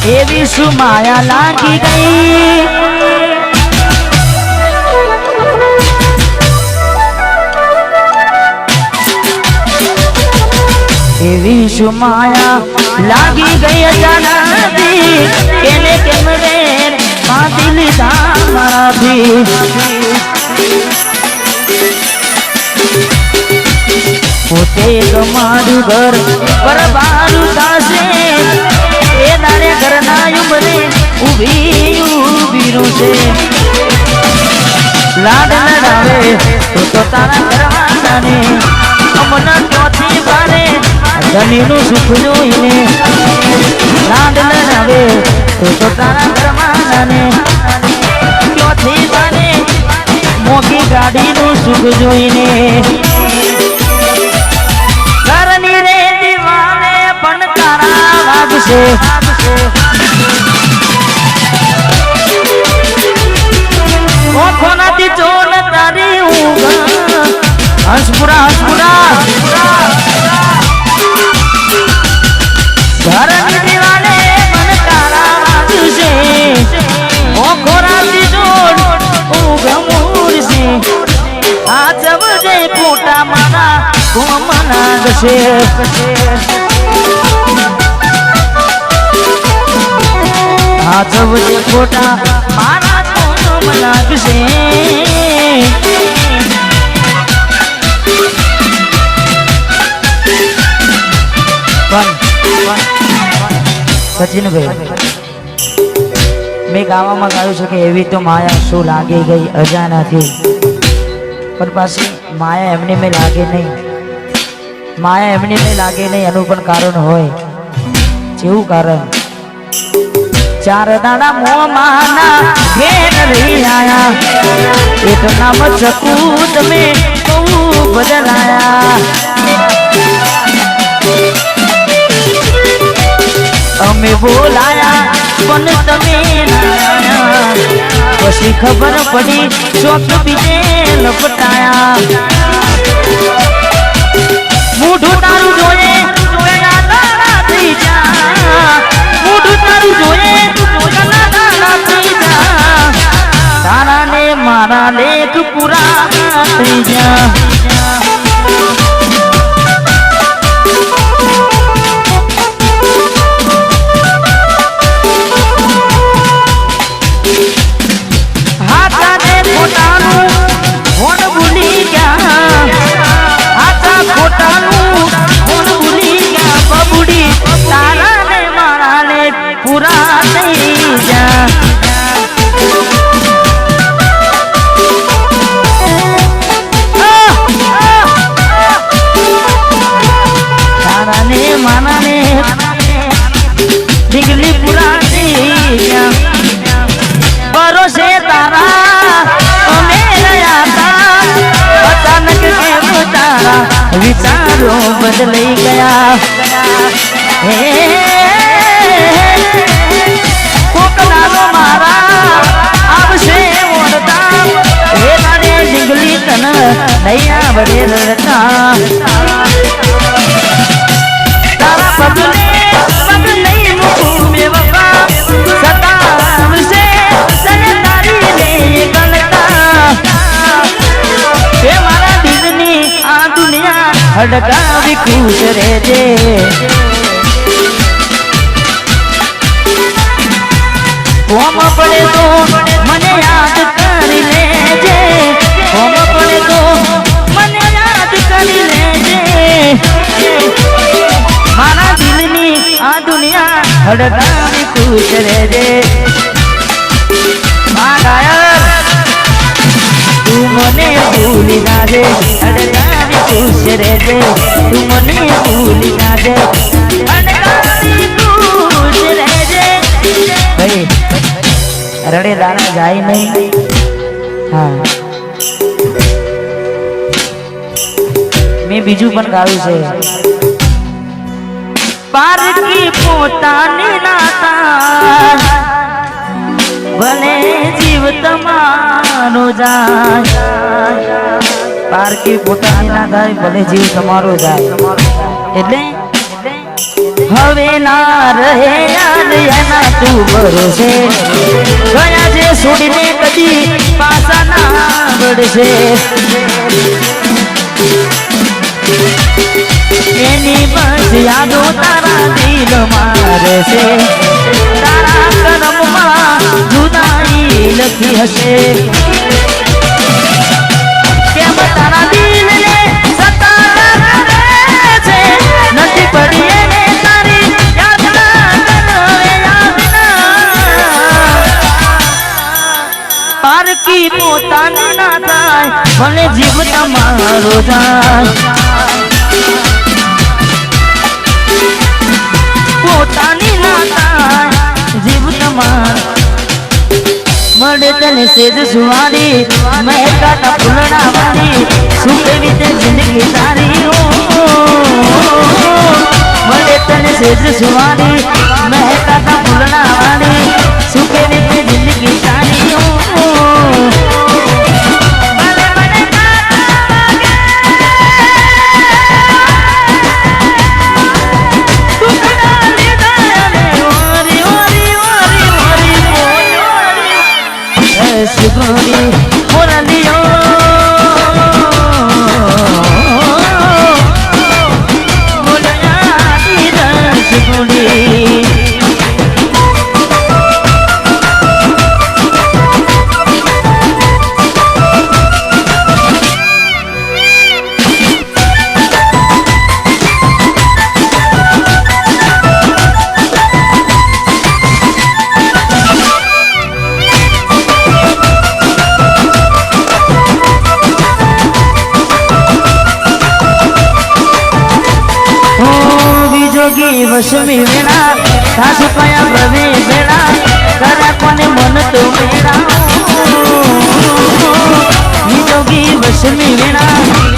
એવી શું માયા લાગી ગઈ એવી શું માયા લાગી ગઈ અચાનક કેને કેમ રે બાંધી લીધા મારાથી પોતે તમારું ઘર પરબારું થાશે એ દાડે ઘરના ઉંબરે ઊભી છે લાડ લડાવે તો તારા ઘરવાળાને અમના ચોથી બારે ધનીનું સુખ જોઈને લાડ લડાવે તો તારા ઘરવાળાને ચોથી બારે મોટી ગાડીનું સુખ જોઈને ઘરની રે દીવાને પણ તારા વાગશે ઓખોનાથી ચોન તારી ઊંઘ હસપુરા ઘરની દીવાને પણ તારા વાગશે ઓખોનાથી ચોન ઊંઘ મૂરશે આ જવજે ખોટા મારા કોમ લાગશે આ જવજે ખોટા મારા કોમ લાગશે સચિનભાઈ મેં ગાવામાં ગાયું છે કે એવી તો માયા શું લાગી ગઈ અજાનાથી પણ પાછી માયા એમની મેં લાગે નહીં માયા એમની મેં લાગે નહીં એનું પણ કારણ હોય જેવું કારણ ચાર દાડા મોમાના ઘેર રહી આયા એક નામ ચકુ તમે બહુ બદલાયા અમે બોલાયા પણ તમે ના પછી ખબર પડી ચોક બીજે લપટાયા મૂઢું તારું જોયે થઈ જા મૂઢું તારું જોયે થઈ જા તારા ને મારા લેખ પૂરા થઈ જા પૂરા થઈ જા તારાને માનાને દીકલી પૂરા થઈ જા ભરોસે તારા અમે રહ્યા તા અચાનક કેમ તારા વિચારો બદલાઈ ગયા હે કોકડાનો મારા આવશે ઓરતા હે નાડે જીંગલી તન નૈયા બડે રડતા તારા પગલે પગ નહીં મૂકું બેવફા સતા આવશે તને તારી લે ગલતા હે મારા દિલની આ દુનિયા હડકાવી ખુશ રહેજે કોમ પડે તો મને યાદ કરી લેજે કોમ પડે તો મને યાદ કરી લેજે મારા દિલની આ દુનિયા હડકાવી ખુશ રહેજે તું મને ભૂલી નાજે હડકાવી ખુશ રહેજે તું મને ભૂલી નાજે હડકાવી ખુશ રહેજે ભાઈ રડે દાણા જાય નહીં હા મેં બીજું પણ ગાયું છે પારકી પોતાની નાતા ભલે જીવ તમારો જાય પારકી પોતાની ના થાય ભલે જીવ તમારો જાય એટલે હવે ના રહે યાદ એના તું ભરોસે ગયા જે છોડીને કદી પાછા ના વળશે એની બસ યાદો તારા દિલ મારે છે તારા કરમમાં જુદાઈ લખી હશે કેમ તારા દિલને સતારા કરે છે નથી પડી એને તારી યાદ ના કરે યાદ ના પારકી પોતાની ના થાય ભલે જીવ તમારો જાય પોતાની ના થાય જીવ તમાર મળે તને સેજ સુવારી મહેકાતા ફૂલડા વાળી સુખેવી તે જિંદગી તારી મળે તને સેજ સુવારી મહેકાતા ફૂલડા વાળી સુખેવી તે જિંદગી તારી Suguri, Moralio, Moralida, Suguri. वशमी वेला सासु पाया भवे बेला करा कोने मन तो मेरा जोगी वशमी वेला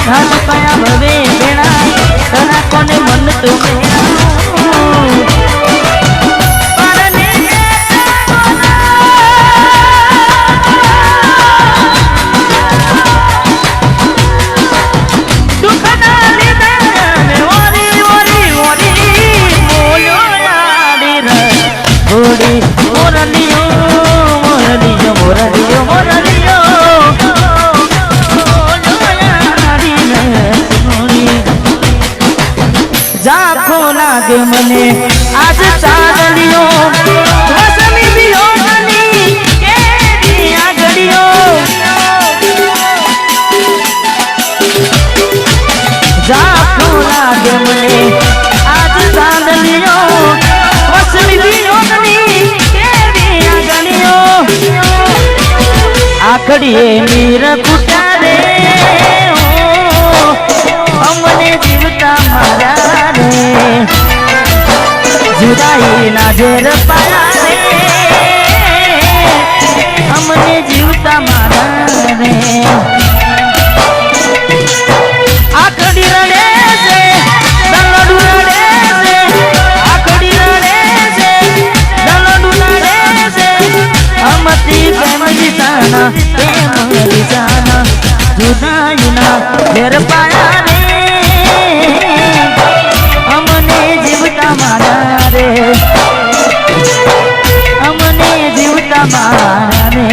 सासु पाया भवे बेला करा कोने मन तो मेरा Moralio, Moralio, Moralio, Moralio, जाखो लागे मने आज चादलियो वसमी दियो मनी के दिया गड़ियो जाखो लागे मने आज चादलियो वसमी दियो मनी आखड़िए नीर फूटा रे अमने जीवता मारा रे जुदाई ना जेर पाया रे अमने जीवता मारा रे आखड़ी रड़े से दलडू रड़े से आखड़ी रड़े से दलडू रड़े से अमती प्रेम जिताना प्रेम जिताना जुदाई ना घेर पाया रे हमने जीवता मारा रे हमने जीवता मारा रे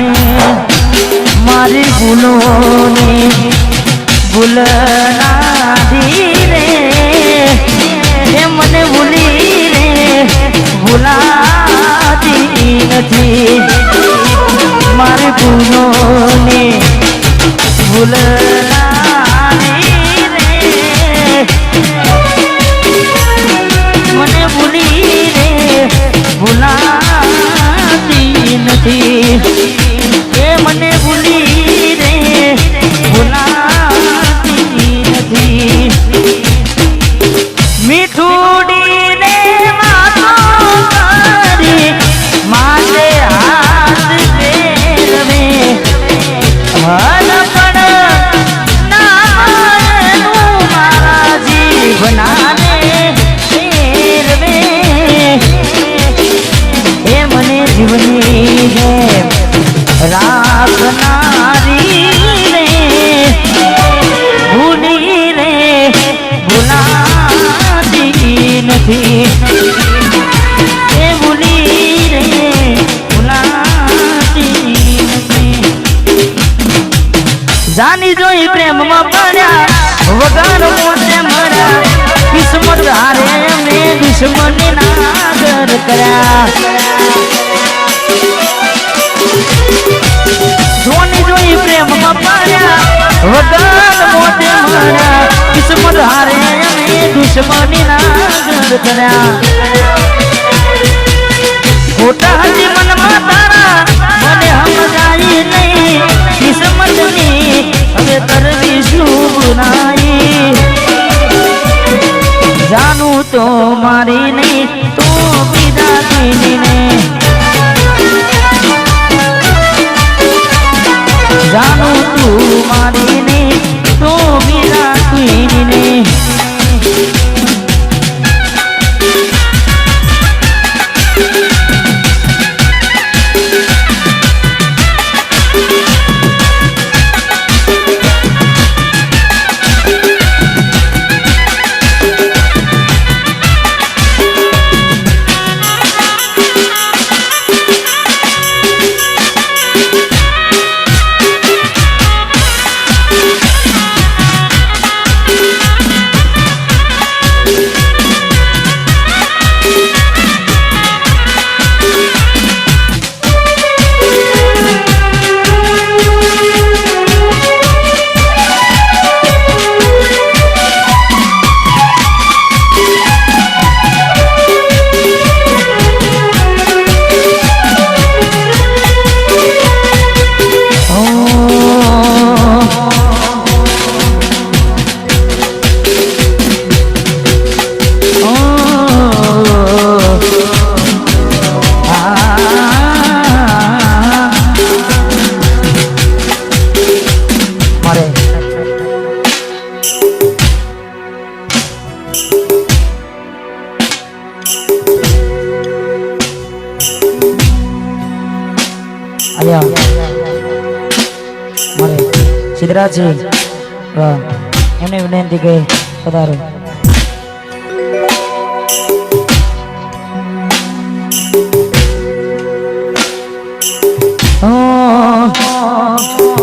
मारी भूलों ने भूलना दी रे ये मने भूली रे भूलाती नहीं मारे भूलों ने भूलना दी रे मने भूली रे भूलाती नहीं ये मने भूली रे भूलाती नहीं मीठूडी रे मातो तारी माते हाथ पेर में हर पड़ नानू मारा जीवना ने पेर में हे मने जीवनी है જોઈ પ્રેમમાં પડ્યા વગર મોતે મર્યા કિસ્મત હારે એમને દુશ્મની નાગર કર્યા સોની જોઈ પ્રેમમાં પડ્યા વગર મોતે મર્યા કિસ્મત હારે એમને દુશ્મની નાગર કર્યા ખોટા હજી મનમાં તારા મને સમજાય નહીં કિસ્મતની હવે કરવી શું બુરાઈ જાનું તો મારી નહીં તો બીજા કોઈની જાનું તું મારી નહીં તો બીજા કોઈની મારે સિદ્ધરાજજી એમને વિનંતી કે પધારો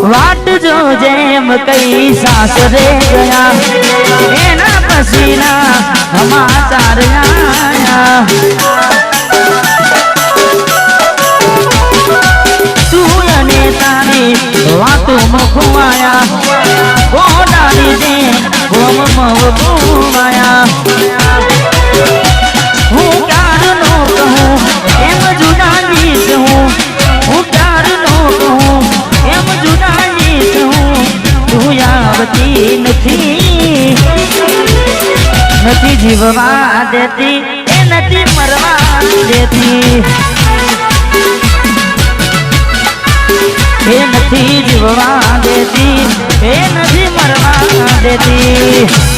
વાટ જો જેમ કઈ સાસરે ગયા એના પસીના સમાચાર આયા વાતો મખવાયા કોડાની દે ગોમ મવવાયા હું કાર નો કહું એમ જુદાની છું હું કાર નો કહું એમ જુદાની છું તું આવતી નથી જીવવા દેતી એ નથી મરવા દેતી એ નથી જીવવા દેતી એ નથી મરવા દેતી